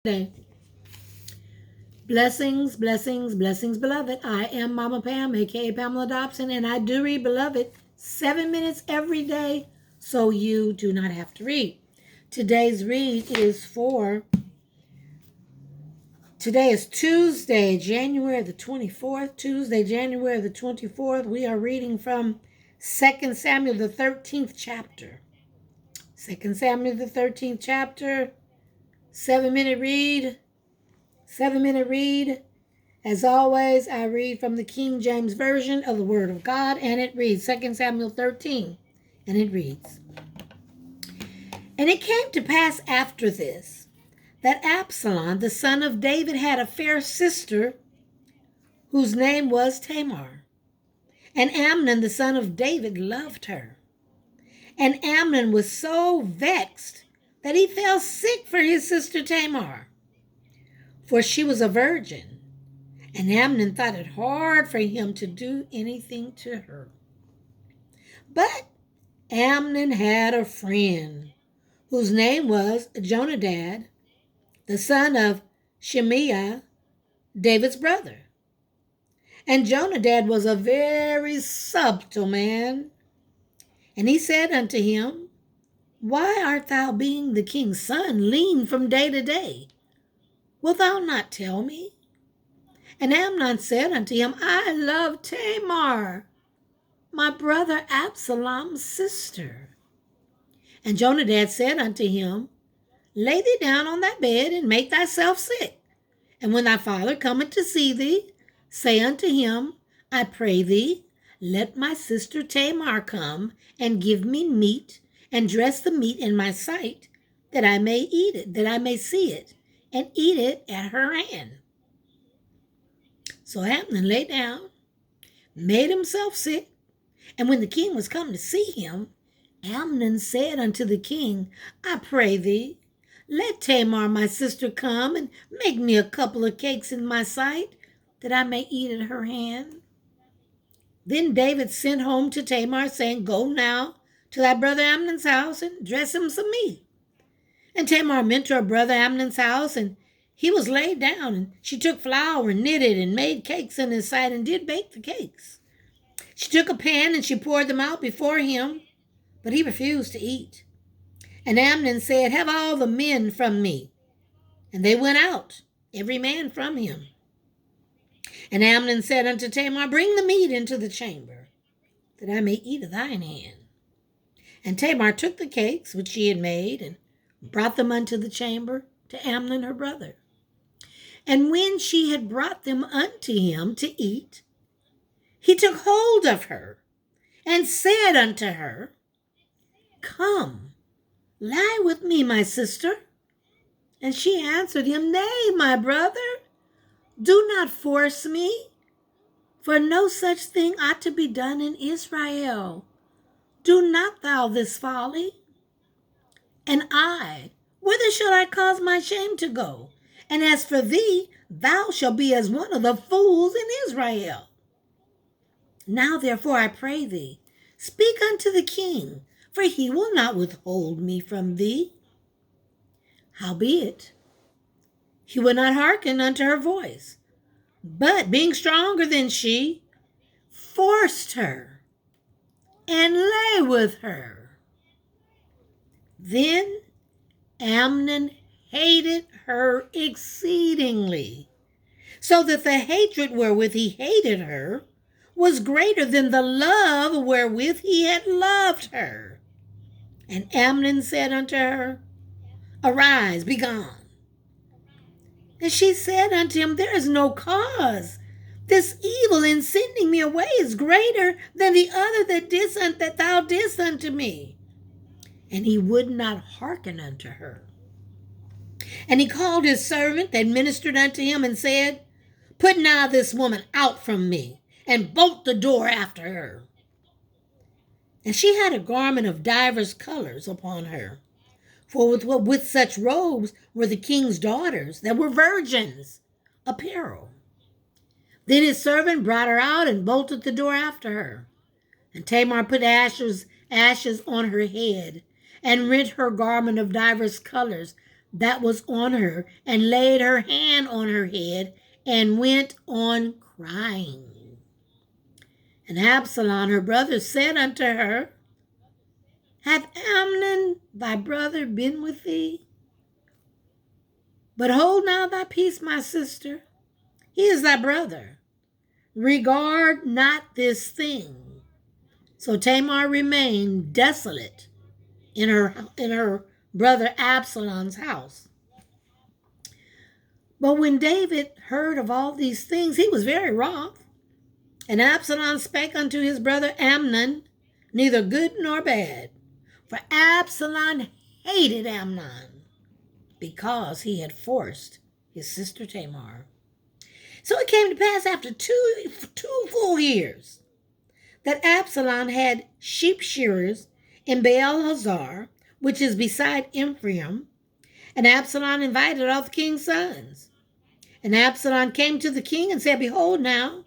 Day. Blessings, blessings, blessings, beloved. I am Mama Pam, aka Pamela Dobson, and I do read, beloved, 7 minutes every day, so you do not have to read. Today's read is today is Tuesday, January the 24th. Tuesday, January the 24th. We are reading from 2 Samuel, the 13th chapter. 2 Samuel, the 13th chapter. 7-minute read. 7-minute read. As always, I read from the King James Version of the Word of God, and it reads 2 Samuel 13, and it reads, "And it came to pass after this, that Absalom, the son of David, had a fair sister, whose name was Tamar. And Amnon, the son of David, loved her. And Amnon was so vexed that he fell sick for his sister Tamar, for she was a virgin, and Amnon thought it hard for him to do anything to her. But Amnon had a friend, whose name was Jonadab, the son of Shimei, David's brother. And Jonadab was a very subtle man. And he said unto him, Why art thou, being the king's son, lean from day to day? Wilt thou not tell me? And Amnon said unto him, I love Tamar, my brother Absalom's sister. And Jonadab said unto him, Lay thee down on thy bed, and make thyself sick. And when thy father cometh to see thee, say unto him, I pray thee, let my sister Tamar come, and give me meat, and dress the meat in my sight, that I may eat it, that I may see it, and eat it at her hand. So Amnon lay down, made himself sick, and when the king was come to see him, Amnon said unto the king, I pray thee, let Tamar my sister come, and make me a couple of cakes in my sight, that I may eat at her hand. Then David sent home to Tamar, saying, Go now to thy brother Amnon's house, and dress him some meat. And Tamar went to her brother Amnon's house, and he was laid down, and she took flour and knitted and made cakes in his sight, and did bake the cakes. She took a pan, and she poured them out before him, but he refused to eat. And Amnon said, Have all the men from me. And they went out, every man from him. And Amnon said unto Tamar, Bring the meat into the chamber, that I may eat of thine hand. And Tamar took the cakes which she had made, and brought them unto the chamber to Amnon her brother. And when she had brought them unto him to eat, he took hold of her, and said unto her, Come, lie with me, my sister. And she answered him, Nay, my brother, do not force me, for no such thing ought to be done in Israel. Do not thou this folly. And I, whither shall I cause my shame to go? And as for thee, thou shalt be as one of the fools in Israel. Now therefore I pray thee, speak unto the king, for he will not withhold me from thee. Howbeit, he would not hearken unto her voice, but being stronger than she, forced her, and lay with her. Then Amnon hated her exceedingly, so that the hatred wherewith he hated her was greater than the love wherewith he had loved her. And Amnon said unto her, Arise, be gone. And she said unto him, There is no cause. This evil in sending me away is greater than the other that thou didst unto me. And he would not hearken unto her. And he called his servant that ministered unto him, and said, Put now this woman out from me, and bolt the door after her. And she had a garment of divers colors upon her, for with such robes were the king's daughters that were virgins apparel. Then his servant brought her out, and bolted the door after her. And Tamar put ashes on her head, and rent her garment of divers colors, that was on her, and laid her hand on her head, and went on crying. And Absalom, her brother, said unto her, Hath Amnon thy brother been with thee? But hold now thy peace, my sister. He is thy brother. Regard not this thing. So Tamar remained desolate in her brother Absalom's house. But when David heard of all these things, he was very wroth. And Absalom spake unto his brother Amnon, neither good nor bad. For Absalom hated Amnon, because he had forced his sister Tamar. So it came to pass after two full years that Absalom had sheep shearers in Baal-hazor, which is beside Ephraim, and Absalom invited all the king's sons. And Absalom came to the king and said, Behold now,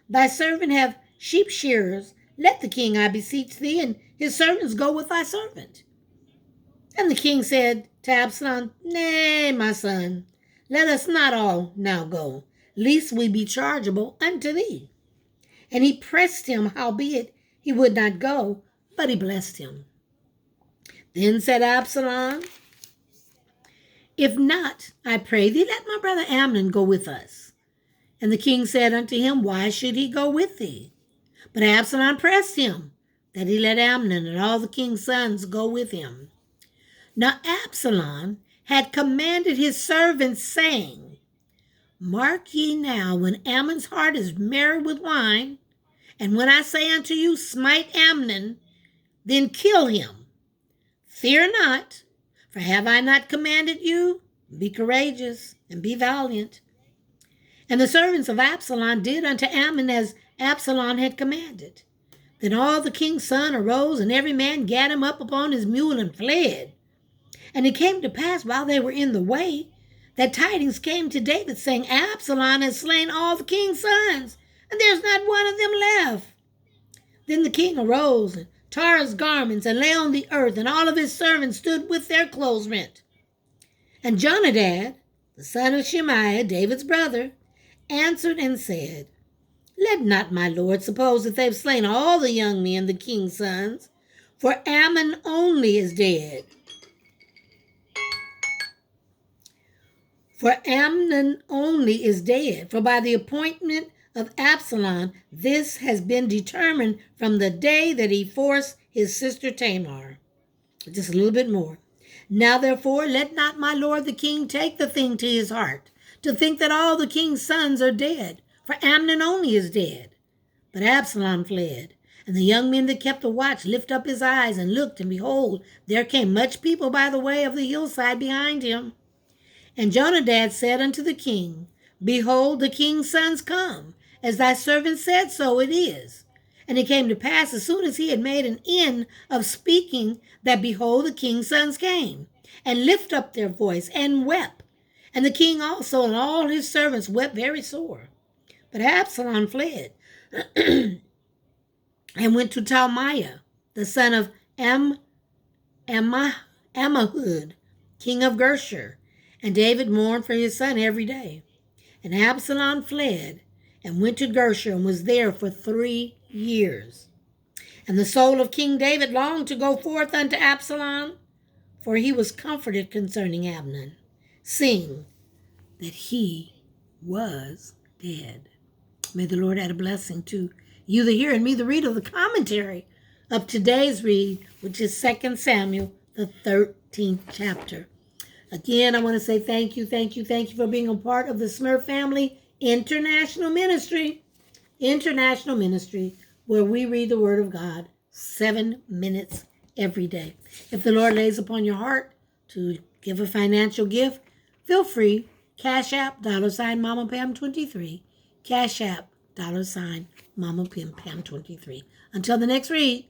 thy servant have sheep shearers. Let the king, I beseech thee, and his servants go with thy servant. And the king said to Absalom, Nay, my son, let us not all now go, lest we be chargeable unto thee. And he pressed him, howbeit he would not go, but he blessed him. Then said Absalom, If not, I pray thee, let my brother Amnon go with us. And the king said unto him, Why should he go with thee? But Absalom pressed him, that he let Amnon and all the king's sons go with him. Now Absalom had commanded his servants, saying, Mark ye now, when Amnon's heart is merry with wine, and when I say unto you, Smite Amnon, then kill him. Fear not, for have I not commanded you? Be courageous and be valiant. And the servants of Absalom did unto Amnon as Absalom had commanded. Then all the king's sons arose, and every man gat him up upon his mule and fled. And it came to pass, while they were in the way, that tidings came to David, saying, Absalom has slain all the king's sons, and there's not one of them left. Then the king arose and tore his garments and lay on the earth, and all of his servants stood with their clothes rent. And Jonadab, the son of Shemaiah, David's brother, answered and said, Let not my lord suppose that they've slain all the young men, the king's sons, for Ammon only is dead. For Amnon only is dead, for by the appointment of Absalom, this has been determined from the day that he forced his sister Tamar. Just a little bit more. Now therefore, let not my lord the king take the thing to his heart, to think that all the king's sons are dead, for Amnon only is dead. But Absalom fled, and the young men that kept the watch lifted up his eyes and looked, and behold, there came much people by the way of the hillside behind him. And Jonadab said unto the king, Behold, the king's sons come, as thy servant said, so it is. And it came to pass, as soon as he had made an end of speaking, that behold, the king's sons came, and lifted up their voice, and wept. And the king also and all his servants wept very sore. But Absalom fled, and went to Talmaiah, the son of Ammihud, king of Geshur. And David mourned for his son every day. And Absalom fled, and went to Geshur, and was there for 3 years. And the soul of King David longed to go forth unto Absalom, for he was comforted concerning Amnon, seeing that he was dead. May the Lord add a blessing to you, the hearer, and me, the reader, of the commentary of today's read, which is 2 Samuel, the 13th chapter. Again, I want to say thank you for being a part of the SMRF Family International Ministry, where we read the Word of God 7 minutes every day. If the Lord lays upon your heart to give a financial gift, feel free. Cash App, $MamaPam23. Cash App, $MamaPam23. Until the next read.